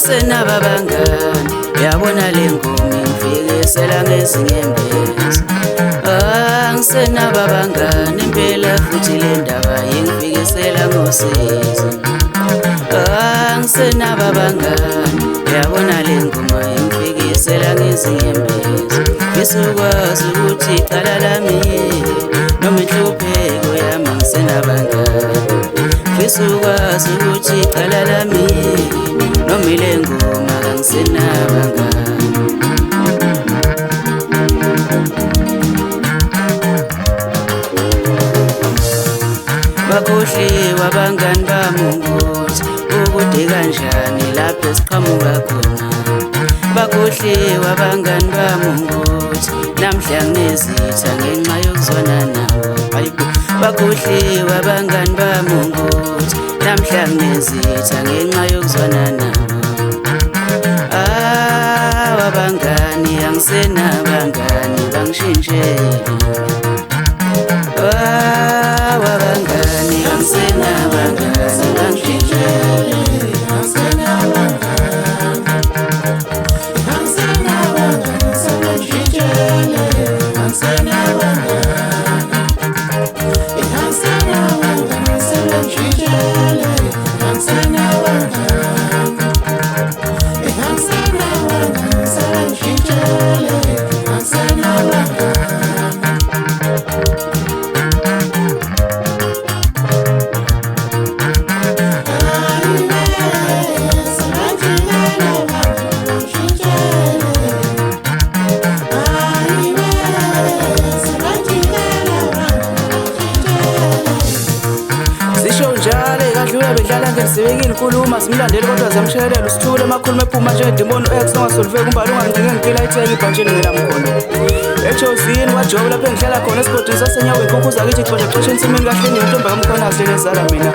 Angisenaba abangani yabona le ngoma ingifikisela ngezinyembezi. Angisenaba abangani impela futhi le ndaba ingifikisela ngosizi. Angisenaba abangani yabona le ngoma ingifikisela ngezinyembezi. Ngisukwazi ukuthi icala lami noma inhlupheko yami angisenabangani. Ngisukwazi ukuthi icala lami noma ile ngoma angisenabangani. Bakhohliwe abangani bami ukuthi kanjani lapho esiqhamuka khona. Bakhohliwe abangani bami ukuthi namhla nginezitha ngenxa yokuzwana nabo. Bakhohliwe abangani bami ukuthi namhla nginezitha ngenxa yokuzwana nabo. Abangani angisenabangani bangishintshele. Abangani angisenabangani bangishintshele. Bedlala ngesibekile inkulumo simlandeli kodwa zamshelela usithule emakhuluma ephuma njengedimoni X ongasolveki umbali ungamdinge ngicela itheke ibhantshini ngelamkhono. Ejozini wajobe lapho engihlala khona esigodini sasenyaweni konkuza kithi xoxa ensimini kahle ngentombi kamkhonasi ngezala mina.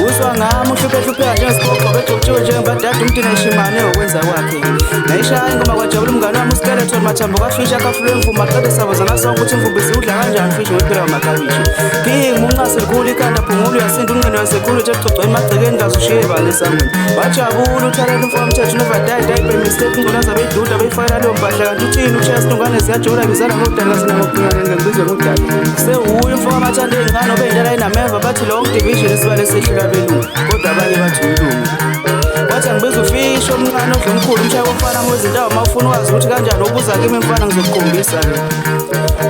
Uzwa ngami uhluphe njengesibhoqo bejotshiwe njengembadada umdina ishimane okwenza kwakhe. Nayishaya ingoma kwajabula umngane wami uskeleton mathambo kafisha akafulwe imvuma aqede sabo zangasonke ukuthi imvubisi udla kanjani fishi wephela wamakabishi. King unqase likhulu ikhanda phungulu yasinda unqino yasekhulu ethe xoxo emagcekeni ngazushiye bani esangweni. Wajabula uthalela umfo wamthetho never die by mistake ngculaza beyiduda beyifayela leyo mpahla kanti uthini ushaya sinungane ziyajola bizana ngodala kasinangokungane ngengizwe ngudala. Sewuye umfo wamathanda ey'ngane obeyindala inameva bathi long division isibale sehlula belungu kodwa abanye bathi ulungu. Wathi angibiza ufishi omncane odla omkhulu umshaya womfana wezindawo uma ufuna ukwazi ukuthi kanjani ubuza kimi mfana ngizokukhombisa-ke.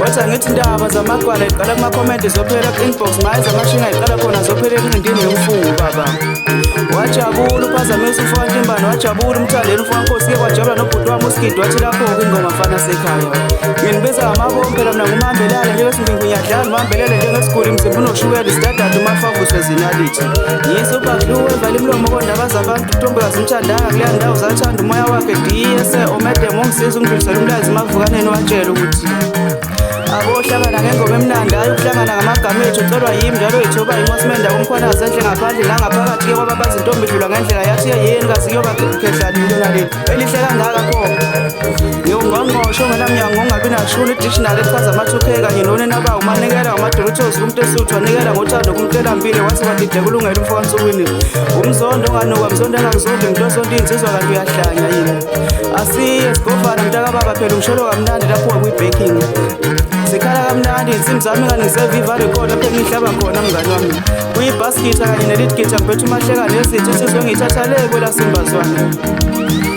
Wathi angithi indaba zamagwala iqala kumakhomenti zophela ku-inbox maye zamashini ayiqala khona zophela ekunqindini yomfungu baba. Wajabula uphazamisa umfo wantimbane wajabula umthandeni umfo wankosi-ke kwajabula nobhuti wami uSkidi wathi lapho-ke ingoma mfana sekhaya. Nginibiza amabombe mina ngumahambelane njengesingingunyadlala umahambelele njengesiguli mzimba unoshukela isidadada umafavuswe zinalithi. Yisupakluwe vala imlomo kondaba zabantu untombokazi umthandanga kuleya ndawo zathanda umoya wakhe diyese omedemo ongisiza ungidlulisela umlazi emavukaneni watshela ukuthi abohlangana ngengoma emnandi hayi ukuhlangana ngamagama ethu ucelwa yimi njalo yethoba inqwasimenda kumkhwanazi enhle ngaphandle nangaphakathi-ke kwababazi intombi idlula ngendlela yathi yeyeni kazi kuyobakhedlani lona leli elihle kangaka pho. Ngiyongqongqosho ongenamnyango ongabi nashuni idictionary echaza ama-2K kanye nonenabawo umanikela ngamadolothozi kumuntu esuthu wanikela ngothando kumtelambile wathi wadide kulungela umfo wansukwini. Umzondo onganuka mzondo engakuzondi ngintosonto iy'nsizwa kanti uyahlanya yini. Asiye sigofana mntakababa phela ungisholo kamnandi lapho wakwi-baking. Sikhala kamnandi insimbi zami nganiseviva record lapho engihlaba khona mngani wami. Kuyibhaskitha kanye ne-lead guitar ngiphethe umahleka nezithi usizwe ngiyithatha le kwelasimbazwane.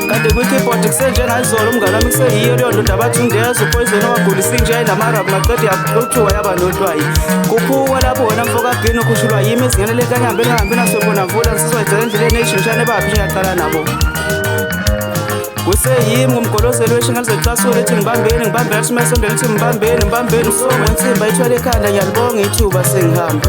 Kanti kwi-keyboard kusenjengayizolo umngane wami kuseyiyo leyo ndoda bathi ungeza upoyizeni owagulisa inje ayinamarabhu maqede yakuthuwa yaba notwayi. Kuphuka lapho wena mfo kagini ukhushulwa yimi ezingenele kanyambe engahambi nasebona mvula ngisizwayidlela endleleni eyishintshane babhi ngiyaqala nabo. Kuseyimi ngumgolozeli weshingalizecasula ethi ngibambeni lathi mesondela ethi ngibambeni usongo insimba ithwele ekhanda ngiyalibonga ithuba sengihamba.